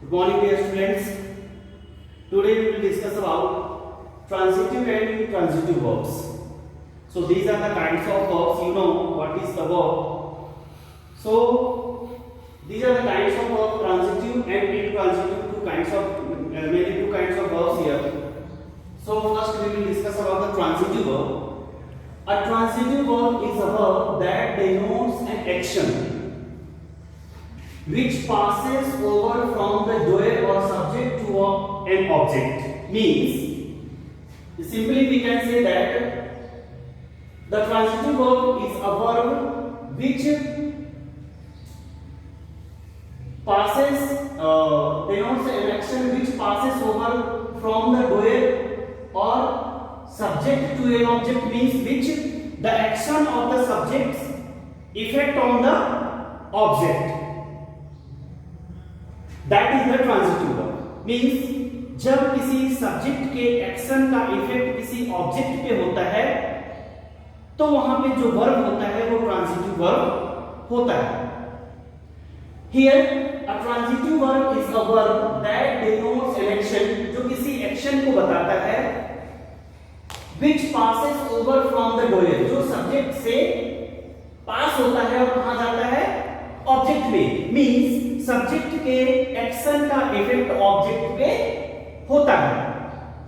Good morning, dear students. Today we will discuss about transitive and intransitive verbs. So these are the kinds of verbs. You know what is the verb. So these are the kinds of verbs, transitive and intransitive. Two kinds of verbs here. So first we will discuss about the transitive verb. A transitive verb is a verb that denotes an action which passes over from the doer or subject to an object. Means, simply we can say that the transitive verb is a verb which denotes an action which passes over from the doer or subject to an object. Means which the action of the subject's effect on the object. That is the transitive verb. Means जब किसी subject के action का effect किसी object पे होता है तो वहां पे जो वर्ब होता है वो ट्रांजिटिव वर्ब होता है. Here a transitive verb is a verb that denotes an action, जो किसी एक्शन को बताता है, which passes over from the doer, जो सब्जेक्ट से पास होता है और कहां जाता है, ऑब्जेक्ट में. मीन्स सब्जेक्ट के एक्शन का इफेक्ट ऑब्जेक्ट पे होता है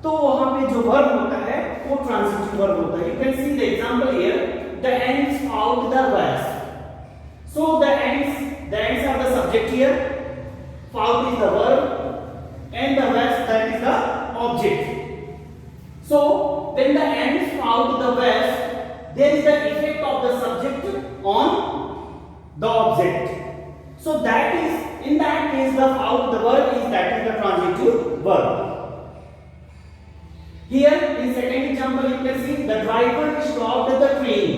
तो वहां पे जो वर्ब होता है वो ट्रांजिटिव वर्ब होता है. You can see the example here, the ends out the west. So the ends are the subject here, fought is the verb and the west that is the object. So when the ends out the west there is the effect of the subject on the object. So that is, in that case, the verb is the transitive verb. Here in second example you can see the driver stopped the train.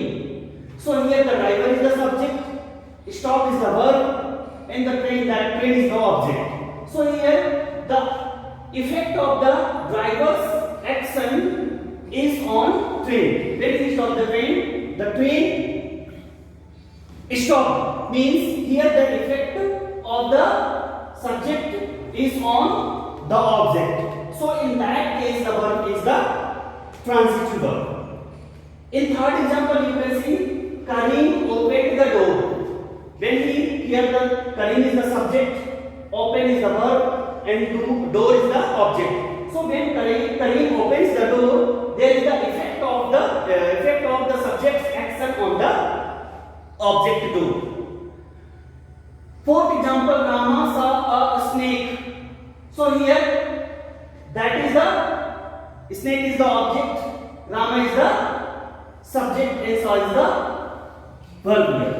So here the driver is the subject, stop is the verb, and the train is the object. So here the effect of the driver's action is on train. When he stopped the train stop. Means here the effect of the subject is on the object. So in that case the verb is the transitive verb. In third example you can see Karim opened the door. When here the Karim is the subject, open is the verb, and door is the object. So when Karim opens the door, there is the effect of the subject's action on the object door. Fourth example, Rama saw a snake. So here that is the snake is the object, Rama is the subject, and saw is the verb here.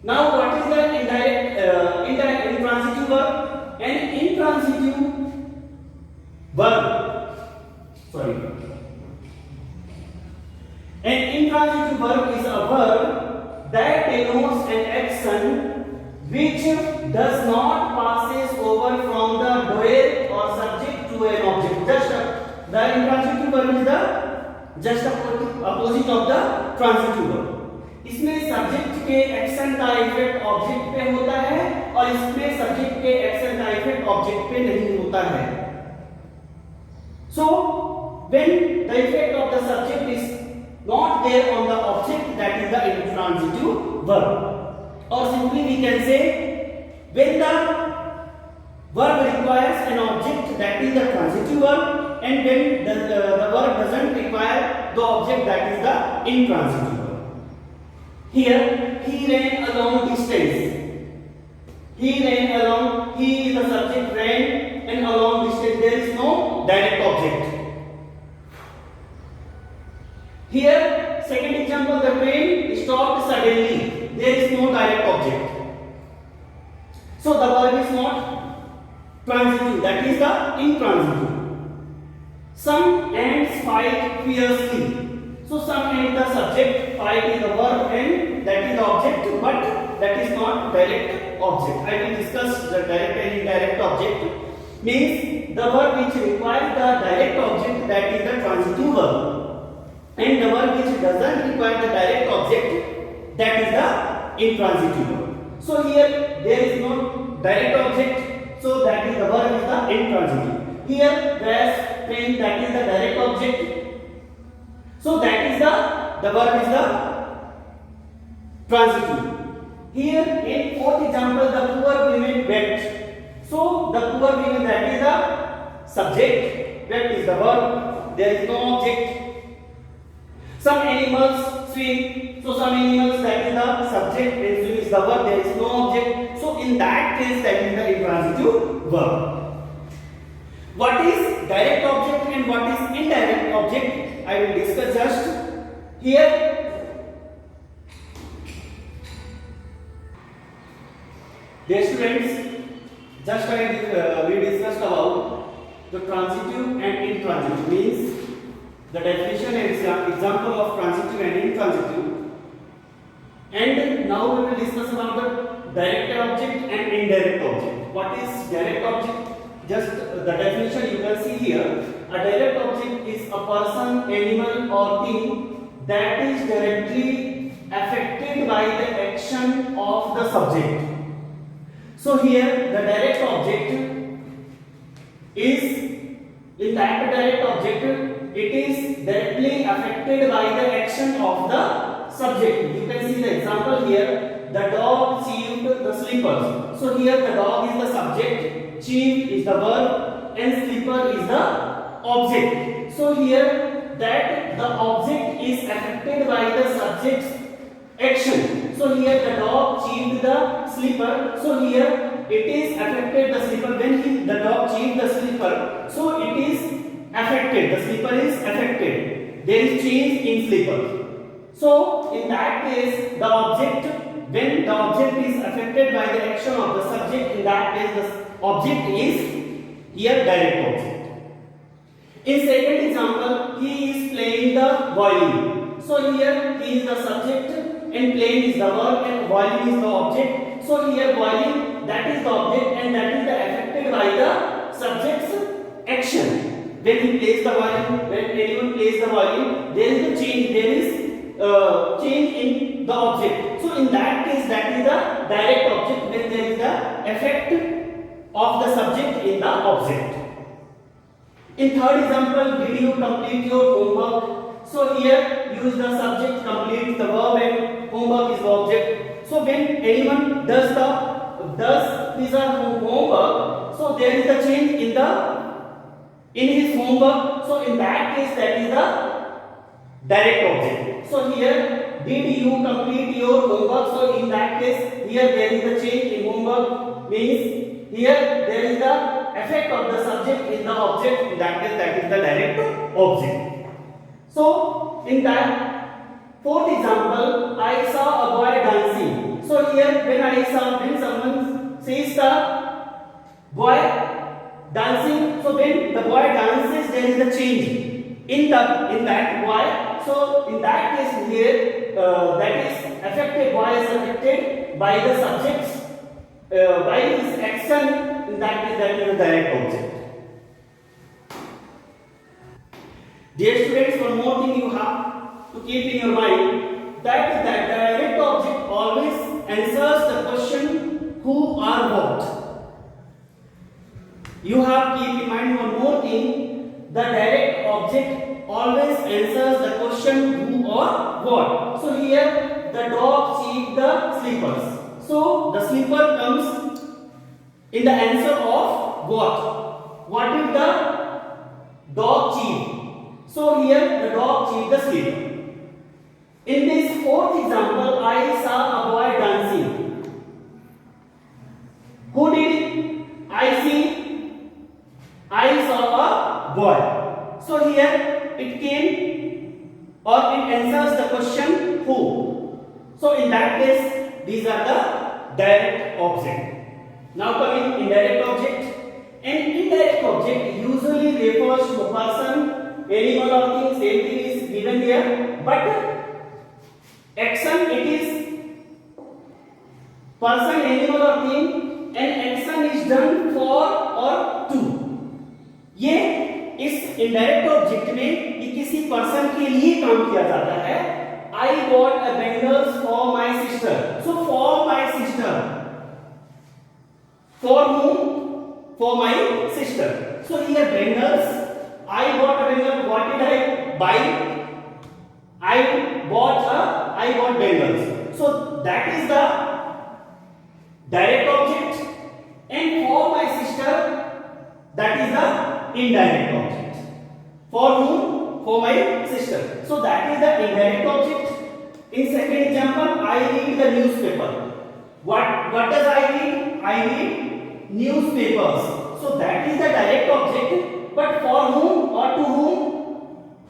Now what is the intransitive verb? An intransitive verb, an intransitive verb is a verb that denotes an action which does not passes over from the doer or subject to an object. The intransitive verb is the just opposite of the transitive verb. इसमें subject के action का effect object पे होता है और इसमें subject के action का इफेक्ट ऑब्जेक्ट पे नहीं होता है. So when the effect of the subject is not there on the object, that is the intransitive verb. Or simply we can say when the verb requires an object, that is the transitive verb, and when the verb doesn't require the object, that is the intransitive verb. Here he ran a long distance. He is the subject, ran, and a long distance, there is no direct object. Here second example, the train stopped suddenly, there is no direct object. So the verb is not transitive, that is the intransitive. Some ants fight fiercely. So some ants the subject, fight is the verb, and that is the object, but that is not direct object. I will discuss the direct and indirect object. Means the verb which requires the direct object, that is the transitive verb. And the verb which doesn't require the direct object, that is the intransitive verb. So here there is no direct object, so that is the verb is the intransitive. Here whereas when that is the direct object, so that is the verb is the transitive. Here in fourth example, the poor women wept. So the poor women, that is the subject, wept is the verb, there is no object. Some animals swim, so some animals, that is the subject, and swim is the verb, there is no object. So in that case, that is the intransitive verb. What is direct object and what is indirect object, I will discuss just here. Dear students, just we discussed about the transitive and intransitive, means the definition and example of transitive and intransitive. And now we will discuss about the direct object and indirect object. What is direct object? Just the definition you can see here. A direct object is a person, animal or thing that is directly affected by the action of the subject. So here the direct object is, in that direct object, it is directly affected by the action of the subject. You can see the example here. The dog chewed the slippers. So here the dog is the subject, chew is the verb, and slipper is the object. So here that the object is affected by the subject's action. So here the dog chewed the slipper. So here it is affected the slipper when the dog chewed the slipper. So it is affected. The slipper is affected. There is change in slipper. So in that case, the object, when the object is affected by the action of the subject, in that case the object is here direct object. In second example, he is playing the violin. So here he is the subject and playing is the verb and violin is the object. So here violin, that is the object and that is the affected by the subject's action. When he plays the violin, when anyone plays the violin, there is a change. There is change in the object. So in that case, that is the direct object when there is the effect of the subject in the object. In third example, did you complete your homework? So here use the subject, complete the verb, and homework is the object. So when anyone does his homework, so there is a change in his homework. So in that case, that is the direct object. So here, did you complete your homework? So in that case, here there is a change in homework, means here there is the effect of the subject in the object. In that case, that is the direct object. So in that fourth example, I saw a boy dancing. So here when someone sees the boy dancing, so when the boy dances, there is a change in that boy. So in that case here, that is affected, boy is affected by the subject's by his action. In that case, that is the direct object. Dear students, one more thing you have to keep in your mind, that the direct object always answers the question who or what. You have to keep in mind one more thing, the direct object always answers the question who or what. So here the dog chewed the slippers. So the slipper comes in the answer of what? What did the dog chew? So here the dog chewed the slipper. In this fourth example, I saw a boy dancing. Who did I see? I saw a boy. So here it came or it answers the question who. So in that case, these are the direct object. Now coming indirect object. An indirect object usually refers to a person, animal or thing. Same thing is given here, but action it is person, animal or thing, and action is done for or to. ये इस indirect object में ये किसी person के लिए काम किया जाता है. I bought a bangles for my sister. So for my sister, for whom? for my sister. So here bangles, I bought a bangle. What did I buy? I bought bangles. So that is the direct object, and for my sister that is the indirect object. For whom? For my sister. So that is the indirect object. In second example, I read the newspaper. What does I read? I read newspapers. So that is the direct object. But for whom or to whom?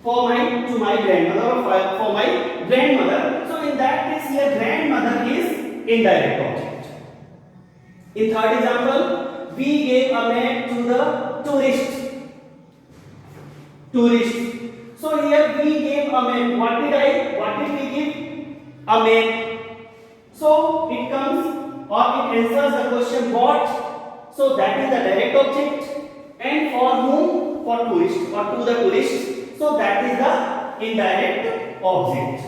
To my grandmother or for my grandmother. So in that case here grandmother is indirect object. In third example, we gave a map to the tourist. So here we gave a map. What did we give? A map. So it comes or it answers the question what. So that is the direct object, and for whom? For tourist or to the tourist. So that is the indirect object.